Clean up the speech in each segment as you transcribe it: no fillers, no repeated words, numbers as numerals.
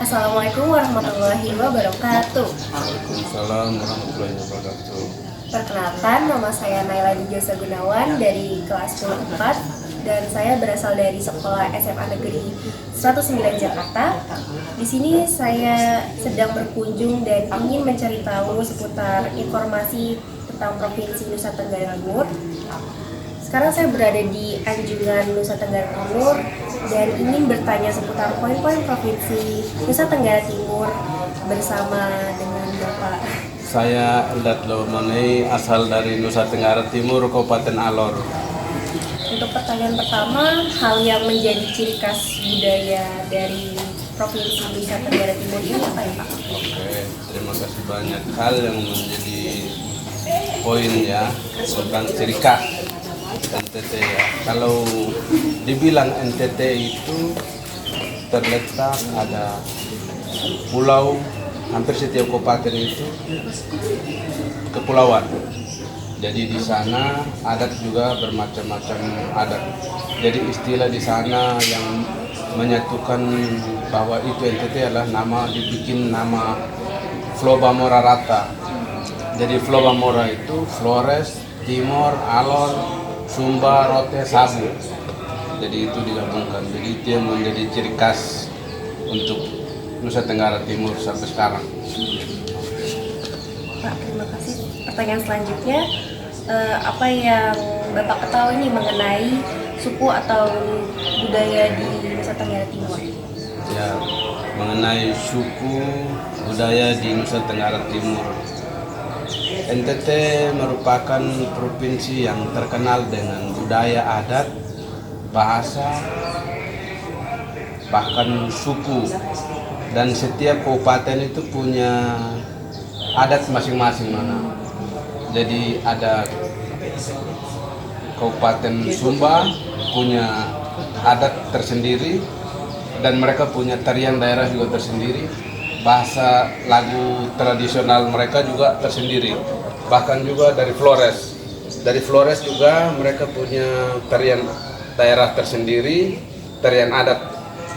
Assalamualaikum warahmatullahi wabarakatuh. Waalaikumsalam warahmatullahi wabarakatuh. Perkenalkan, nama saya Naila Dijasa Gunawan dari kelas 10 dan saya berasal dari Sekolah SMA Negeri 109 Jakarta. Di sini saya sedang berkunjung dan ingin mencari tahu seputar informasi tentang Provinsi Nusa Tenggara Timur. Sekarang saya berada di Anjungan, Nusa Tenggara Timur dan ingin bertanya seputar poin-poin Provinsi Nusa Tenggara Timur bersama dengan Bapak. Saya Eldat Lomanei, asal dari Nusa Tenggara Timur, Kabupaten Alor. Untuk pertanyaan pertama, hal yang menjadi ciri khas budaya dari Provinsi Nusa Tenggara Timur ini apa ya Pak? Oke, terima kasih banyak. Hal yang menjadi poin ya tentang ciri khas NTT ya. Kalau dibilang NTT itu terletak ada pulau, hampir setiap kabupaten itu kepulauan. Jadi di sana adat juga bermacam-macam adat. Jadi istilah di sana yang menyatukan bahwa itu NTT adalah dibikin nama Floba Mora Rata. Jadi Floba Mora itu Flores, Timor, Alor, Sumba, Rote, Sabu. Jadi itu digabungkan. Jadi itu yang menjadi ciri khas untuk Nusa Tenggara Timur sampai sekarang. Pak, terima kasih. Pertanyaan selanjutnya, apa yang Bapak ketahui nih mengenai suku atau budaya di Nusa Tenggara Timur? Ya, mengenai suku budaya di Nusa Tenggara Timur. NTT merupakan provinsi yang terkenal dengan budaya adat, bahasa, bahkan suku. Dan setiap kabupaten itu punya adat masing-masing mana. Jadi ada Kabupaten Sumba punya adat tersendiri dan mereka punya tarian daerah juga tersendiri. Bahasa lagu tradisional mereka juga tersendiri. Bahkan juga dari Flores. Dari Flores juga mereka punya tarian daerah tersendiri, tarian adat.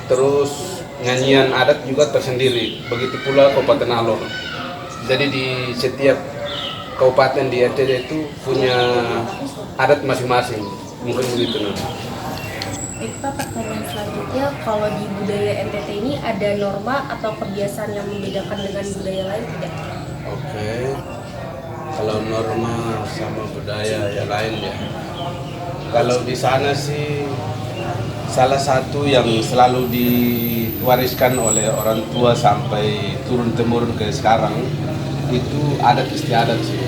Terus nyanyian adat juga tersendiri. Begitu pula Kabupaten Alor. Jadi di setiap kabupaten di NTT itu punya adat masing-masing. Mungkin begitu nanti. Baik Pak, pertanyaan selanjutnya, kalau di budaya NTT ini ada norma atau kebiasaan yang membedakan dengan budaya lain tidak? Oke, kalau norma sama budaya yang lain ya. Kalau di sana sih salah satu yang selalu diwariskan oleh orang tua sampai turun-temurun ke sekarang itu adat istiadat sih.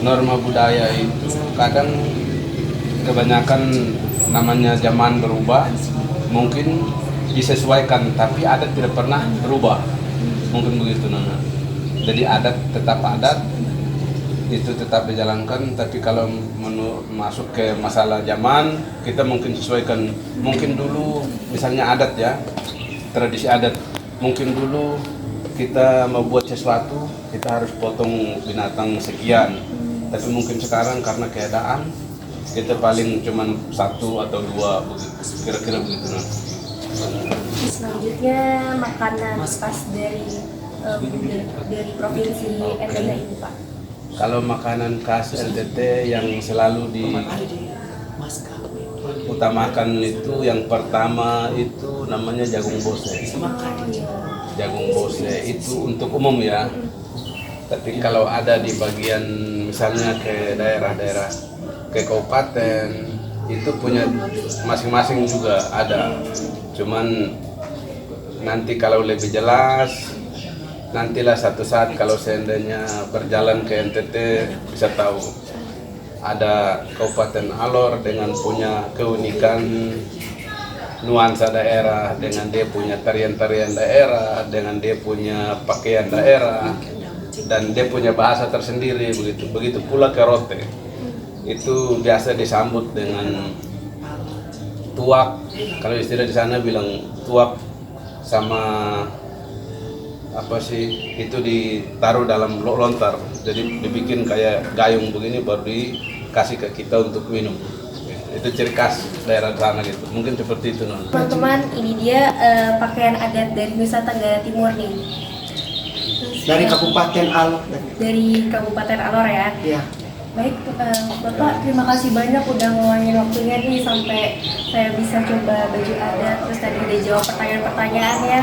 Norma budaya itu kadang kebanyakan namanya zaman berubah, mungkin disesuaikan, tapi adat tidak pernah berubah, mungkin begitu Nana. Jadi adat tetap adat, itu tetap dijalankan, tapi kalau masuk ke masalah zaman, kita mungkin sesuaikan. Mungkin dulu misalnya adat ya, tradisi adat, mungkin dulu kita mau buat sesuatu, kita harus potong binatang sekian, tapi mungkin sekarang karena keadaan, kita paling cuma 1 atau 2 begitu, kira-kira begitu. Selanjutnya, makanan khas dari provinsi NTT ini Pak. Kalau makanan khas NTT yang selalu diutamakan itu yang pertama itu namanya jagung bose. Jagung bose itu untuk umum ya. Tapi kalau ada di bagian misalnya ke daerah-daerah, ke kabupaten, itu punya masing-masing juga ada. Cuman nanti kalau lebih jelas, nantilah satu saat kalau seandainya berjalan ke NTT bisa tahu. Ada Kabupaten Alor dengan punya keunikan nuansa daerah, dengan dia punya tarian-tarian daerah, dengan dia punya pakaian daerah, dan dia punya bahasa tersendiri begitu. Begitu pula ke Rote. Itu biasa disambut dengan tuak. Kalau istilah di sana bilang tuak sama apa sih, itu ditaruh dalam lontar, jadi dibikin kayak gayung begini baru dikasih ke kita untuk minum. Itu ciri khas daerah sana gitu. Mungkin seperti itu non. Teman-teman, ini dia pakaian adat dari Nusa Tenggara Timur nih. Dari Kabupaten Alor. Dari Kabupaten Alor ya. Iya. Baik, Bapak, terima kasih banyak udah ngeluangin waktunya nih sampai saya bisa coba baju adat. Terus tadi udah jawab pertanyaan-pertanyaannya.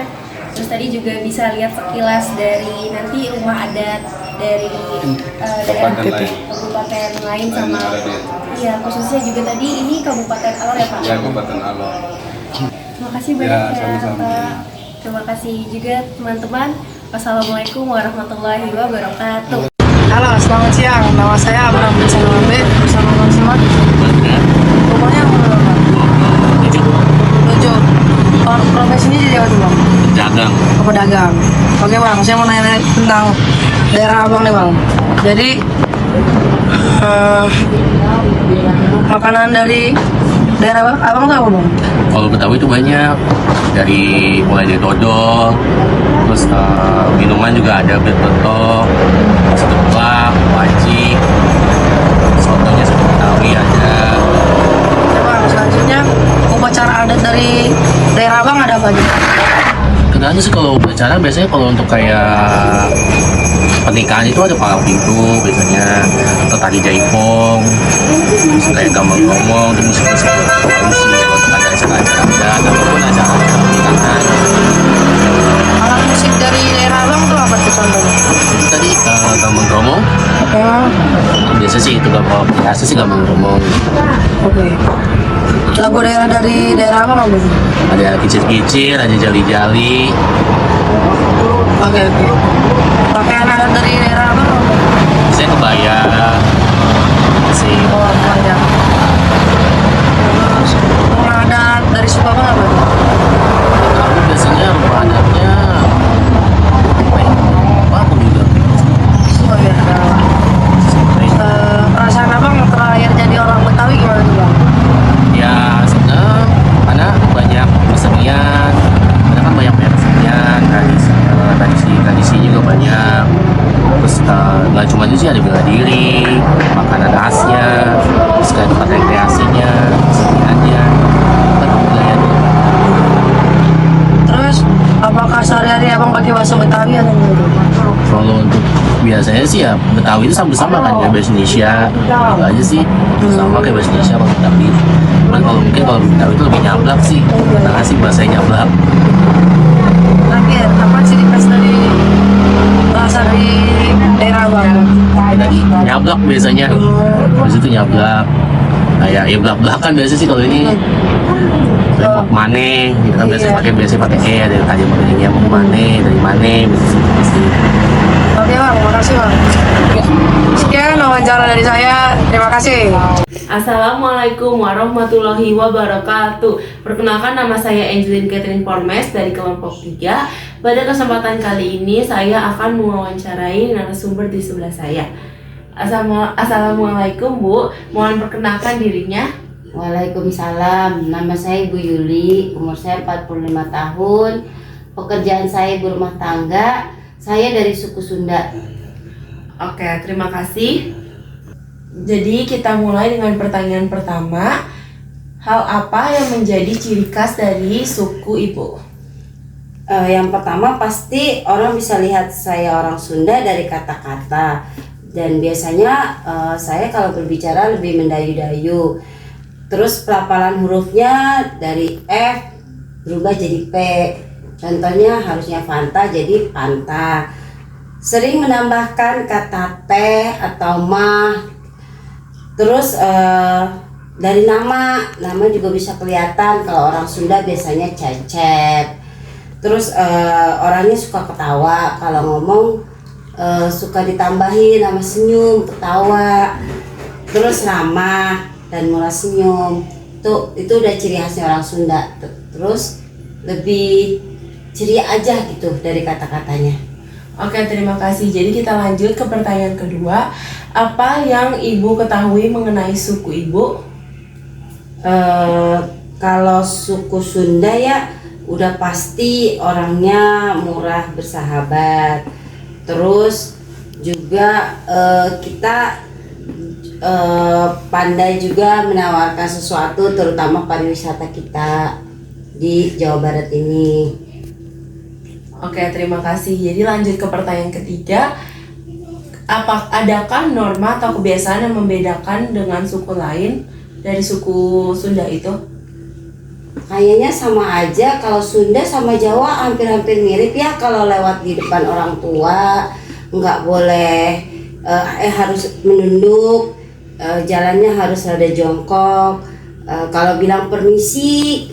Terus tadi juga bisa lihat sekilas dari nanti rumah adat dari Kabupaten lain. kabupaten lain Lain sama yang ada di- iya, khususnya juga tadi ini Kabupaten Alor ya Pak? Ya, Kabupaten Alor. Terima kasih banyak Ya, ya, sama-sama. Pak. Terima kasih juga teman-teman. Wassalamualaikum warahmatullahi wabarakatuh. Halo, selamat siang. Nama saya Abraham bin Salambe bersama Bang Samad. Rumahnya mana, Bang? Lucu. Profesinya jadi apa tuh, Bang? Dagang. Apa dagang? Oke, Bang. Saya mau nanya tentang daerah Abang nih, Bang. Jadi makanan dari daerah Abang tuh apa, Bang? Kalau Betawi itu banyak, mulai dari dodol, terus minuman juga ada betok, seteplak, wajik, sotonya soto Betawi ada. Oke, Bang. Selanjutnya upacara adat dari daerah Abang ada apa aja? Tergantung sih kalau upacara biasanya kalau untuk kayak pernikahan itu ada palang pintu biasanya, atau tari jaipong, terus kayak gambang ngomong, terus musik-musik tradisi, untuk ada acara-acara adat, ataupun acara-acara pernikahan. Alat musik dari daerah Abang tuh apa tuh contohnya? Itu tadi gambang kromong, Oke, Bang. biasa sih itu gambang kromong. Oke. Lagu daerah dari daerah Abang apa? Ada kicir-kicir, ada jali-jali, Oke, oke. Pakaian adat dari daerah Abang apa? saya kebaya, sih. Oh, banyak. Terus rumah adat dari suku Abang apa? Tapi biasanya rumah adatnya apa aku juga. Oh iya. Perasaan Abang terakhir jadi orang Betawi gimana tuh, Bang? Ya sebenarnya karena banyak kesenian, karena kan banyak kesenian, tradisi juga banyak. Terus nggak cuma itu sih, ada bela diri, makanan khasnya, terus kayak tempat rekreasinya, keseniannya, kan budaya dulu. Terus apakah sehari-hari Abang pakai bahasa Betawi atau enggak? Kalau untuk biasanya sih ya Betawi itu sama kan kayak bahasa Indonesia, itu aja sih sama kayak bahasa Indonesia kalau Betawi. Cuman kalau mungkin kalau Betawi itu lebih nyablak sih, karena sih bahasanya nyablak. Terakhir, apa ciri khas dari bahasa di daerah Abang? Tadi nyablak biasanya, habis itu nyablak. Kayak ya belak-belakan biasa sih kalau ini. Kayak mane, gitu kan biasanya pakai ada tadi pakai yang mane, dari mane, gitu. Oke, Bang, makasih, Bang. Sekian wawancara dari saya. Terima kasih. Assalamualaikum warahmatullahi wabarakatuh. Perkenalkan, nama saya Angelin Catherine Pormes dari kelompok 3. Pada kesempatan kali ini saya akan mewawancarai narasumber di sebelah saya. Assalamualaikum Bu, mohon perkenalkan dirinya. Waalaikumsalam, nama saya Ibu Yuli, umur saya 45 tahun. Pekerjaan saya ibu rumah tangga. Saya dari suku Sunda. Oke, terima kasih. Jadi kita mulai dengan pertanyaan pertama. Hal apa yang menjadi ciri khas dari suku Ibu? Yang pertama pasti orang bisa lihat saya orang Sunda dari kata-kata. Dan biasanya saya kalau berbicara lebih mendayu-dayu. Terus pelafalan hurufnya dari F berubah jadi P. Contohnya harusnya Fanta jadi Panta. Sering menambahkan kata teh atau mah. Terus dari nama juga bisa kelihatan. Kalau orang Sunda biasanya Cecep. Terus orangnya suka ketawa. Kalau ngomong suka ditambahin nama senyum, ketawa. Terus ramah dan murah senyum. Itu udah ciri khasnya orang Sunda. Terus lebih ceria aja gitu dari kata-katanya. Oke, terima kasih. Jadi kita lanjut ke pertanyaan kedua. Apa yang Ibu ketahui mengenai suku Ibu? Kalau suku Sunda ya udah pasti orangnya murah bersahabat. Terus juga kita pandai juga menawarkan sesuatu, terutama pariwisata kita di Jawa Barat ini. Oke, terima kasih. Jadi lanjut ke pertanyaan ketiga. Adakah norma atau kebiasaan yang membedakan dengan suku lain dari suku Sunda itu? Kayaknya sama aja, kalau Sunda sama Jawa hampir-hampir mirip ya. Kalau lewat di depan orang tua nggak boleh harus menunduk, jalannya harus rada jongkok. Kalau bilang permisi,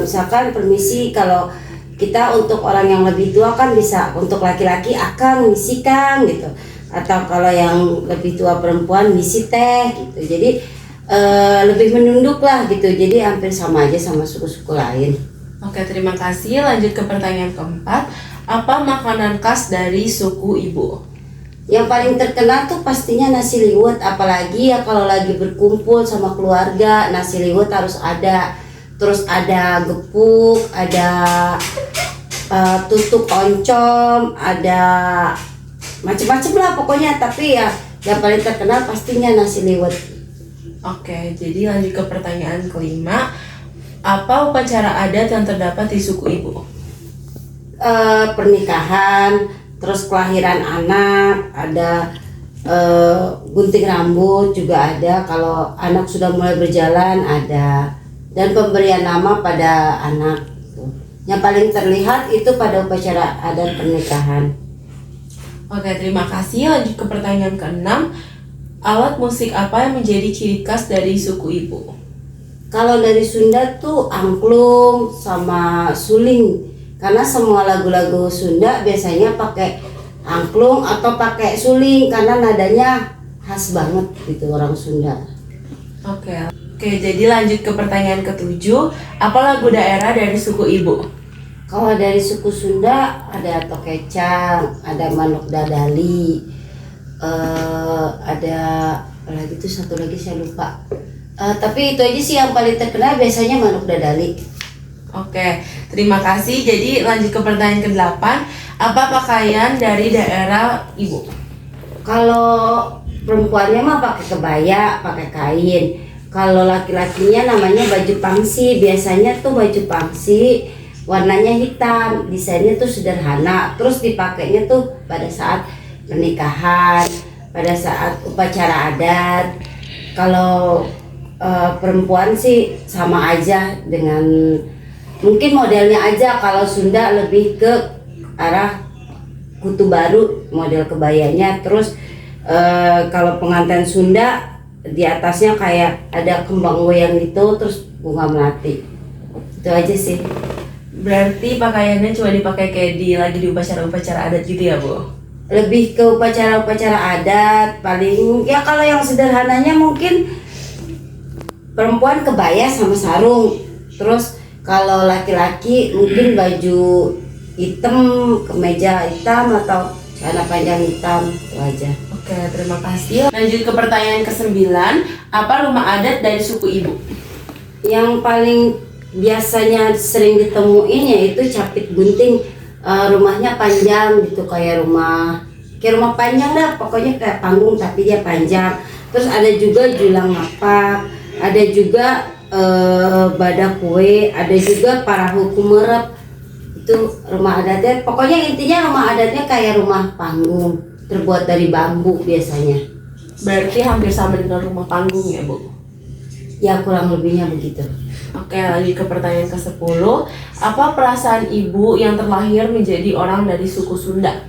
misalkan permisi kalau kita untuk orang yang lebih tua kan bisa, untuk laki-laki akang misi kang gitu, atau kalau yang lebih tua perempuan misi teh gitu. Jadi lebih menunduk lah gitu, jadi hampir sama aja sama suku-suku lain. Oke, terima kasih. Lanjut ke pertanyaan keempat. Apa makanan khas dari suku Ibu? Yang paling terkenal tuh pastinya nasi liwet, apalagi ya kalau lagi berkumpul sama keluarga, nasi liwet harus ada. Terus ada gepuk, ada tutuk oncom, ada macam-macam lah pokoknya. Tapi ya yang paling terkenal pastinya nasi liwet. Oke, jadi lanjut ke pertanyaan kelima. Apa upacara adat yang terdapat di suku Ibu? Pernikahan, terus kelahiran anak, ada gunting rambut juga ada. Kalau anak sudah mulai berjalan ada, dan pemberian nama pada anak. Yang paling terlihat itu pada upacara adat pernikahan. Oke, terima kasih. Lanjut ke pertanyaan keenam. Alat musik apa yang menjadi ciri khas dari suku Ibu? Kalau dari Sunda tuh angklung sama suling. Karena semua lagu-lagu Sunda biasanya pakai angklung atau pakai suling karena nadanya khas banget gitu orang Sunda. Oke, jadi lanjut ke pertanyaan ketujuh. Apa lagu daerah dari suku Ibu? Kalau dari suku Sunda ada tokecang, ada manuk dadali, ada apa lagi tuh, satu lagi saya lupa. Tapi itu aja sih yang paling terkenal, biasanya manuk dadali. Oke, terima kasih. Jadi lanjut ke pertanyaan ke-8. Apa pakaian dari daerah Ibu? Kalau perempuannya mah pakai kebaya, pakai kain. Kalau laki-lakinya namanya baju pangsi. Biasanya tuh baju pangsi warnanya hitam, desainnya tuh sederhana. Terus dipakainya tuh pada saat pernikahan, pada saat upacara adat. Kalau perempuan sih sama aja dengan, mungkin modelnya aja. Kalau Sunda lebih ke arah kutu baru model kebayanya. Terus kalau pengantin Sunda di atasnya kayak ada kembang goyang gitu, terus bunga melati. Itu aja sih. Berarti pakaiannya cuma dipakai kayak lagi di upacara-upacara adat gitu ya, Bu? Lebih ke upacara-upacara adat paling ya. Kalau yang sederhananya mungkin perempuan kebaya sama sarung. Terus kalau laki-laki mungkin baju hitam, kemeja hitam atau celana panjang hitam, itu aja. Oke, terima kasih. Lanjut ke pertanyaan ke-9. Apa rumah adat dari suku Ibu? Yang paling biasanya sering ditemuin yaitu capit gunting. Rumahnya panjang gitu, kayak rumah panjang dah, pokoknya kayak panggung tapi dia panjang. Terus ada juga julang ngapak, ada juga badak kue, ada juga parahu kumerep. Itu rumah adatnya, pokoknya intinya rumah adatnya kayak rumah panggung, terbuat dari bambu biasanya. Berarti hampir sama dengan rumah panggung ya, Bu? Ya kurang lebihnya begitu. Oke, lanjut ke pertanyaan ke-10. Apa perasaan Ibu yang terlahir menjadi orang dari suku Sunda?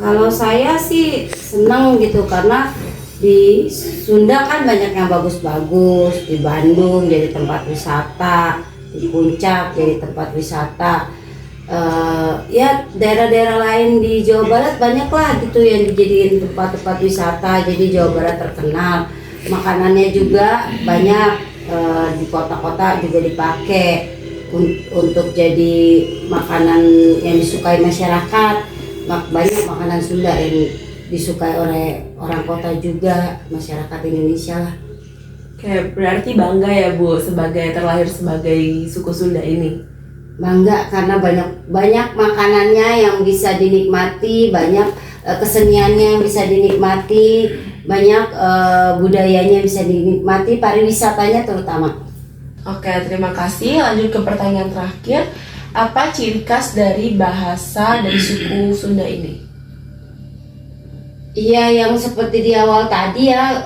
Kalau saya sih senang gitu, karena di Sunda kan banyak yang bagus-bagus. Di Bandung jadi tempat wisata, di Puncak jadi tempat wisata. Ya daerah-daerah lain di Jawa Barat banyak lah gitu yang dijadiin tempat-tempat wisata. Jadi Jawa Barat terkenal. Makanannya juga banyak. Di kota-kota juga dipakai untuk jadi makanan yang disukai masyarakat. Banyak makanan Sunda yang disukai oleh orang kota juga, masyarakat Indonesia lah. Oke, berarti bangga ya, Bu, sebagai terlahir sebagai suku Sunda ini? Bangga karena banyak makanannya yang bisa dinikmati, banyak keseniannya yang bisa dinikmati, banyak budayanya bisa dinikmati, pariwisatanya terutama. Oke, terima kasih. Lanjut ke pertanyaan terakhir. Apa ciri khas dari bahasa dari suku Sunda ini? Iya, yang seperti di awal tadi ya,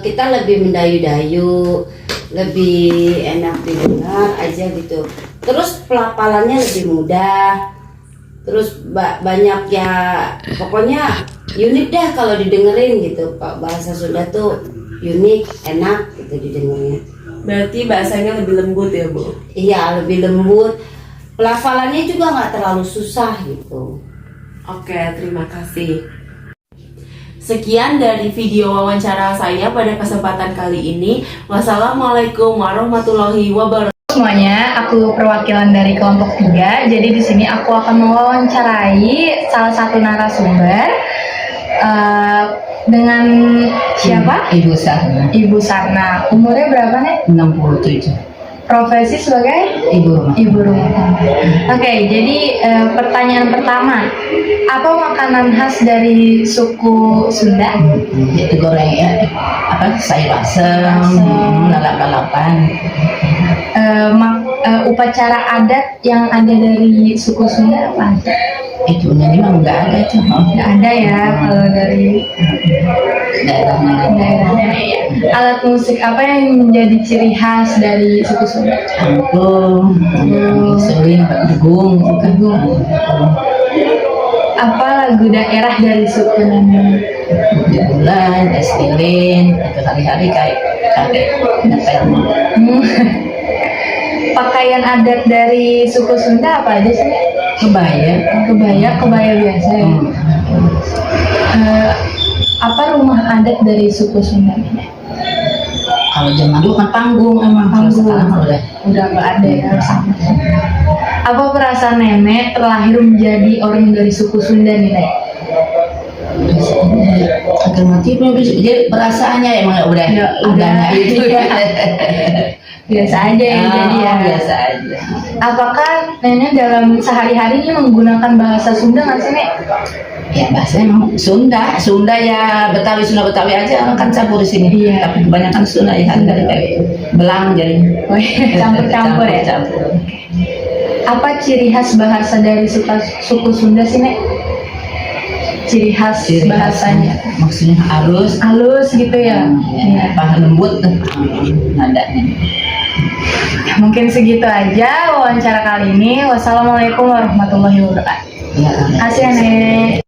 kita lebih mendayu-dayu, lebih enak didengar aja gitu. Terus pelafalannya lebih mudah. Terus banyak ya, pokoknya unik deh kalau didengerin gitu. Pak, bahasa Sunda tuh unik, enak gitu didengarnya. Berarti bahasanya lebih lembut ya, Bu? Iya, lebih lembut. Pelafalannya juga nggak terlalu susah gitu. Oke, terima kasih. Sekian dari video wawancara saya pada kesempatan kali ini. Wassalamualaikum warahmatullahi wabarakatuh. Semuanya, aku perwakilan dari kelompok 3. Jadi di sini aku akan mewawancarai salah satu narasumber dengan siapa? Ibu Sarna. Ibu Sarna. Umurnya berapa nih? 67. Profesi sebagai Ibu rumah. ibu rumah tangga. Oke, jadi pertanyaan pertama, apa makanan khas dari suku Sunda? Itu goreng ya. Apa sayur asem, lalap-lalapan. Upacara adat yang ada dari suku Sunda apa aja? Itu memang nggak ada itu. Nggak ada ya kalau dari daerahnya. Alat musik apa yang menjadi ciri khas dari suku Sunda? Angklung, seling, jagung, Apa lagu daerah dari suku Sunda? bulan, es lilin, itu hari-hari kayak Pakaian adat dari suku Sunda apa aja sih? kebaya. Kebaya biasa ya. Apa rumah adat dari suku Sunda? Kalau zaman dulu kan panggung emang. Kalau sekarang udah nggak ada ya. Apa perasaan nenek terlahir menjadi orang dari suku Sunda nih, Nek? Alternatif jadi perasaannya emang udah udah itu biasa aja ya. Jadi ya biasa aja. apakah nenek dalam sehari-harinya menggunakan bahasa Sunda nggak sih, Nek? Ya bahasa emang Sunda ya Betawi aja kan campur di sini. Iya. Tapi kebanyakan Sunda ya dari kayak belang jadi Campur-campur ya. Campur. Apa ciri khas bahasa dari suku Sunda sih, Nek? Ciri khas bahasanya Maksudnya halus gitu ya. ya, lembut nadanya. Mungkin segitu aja wawancara kali ini. Wassalamualaikum warahmatullahi wabarakatuh. Ya. Terima kasih, Nek.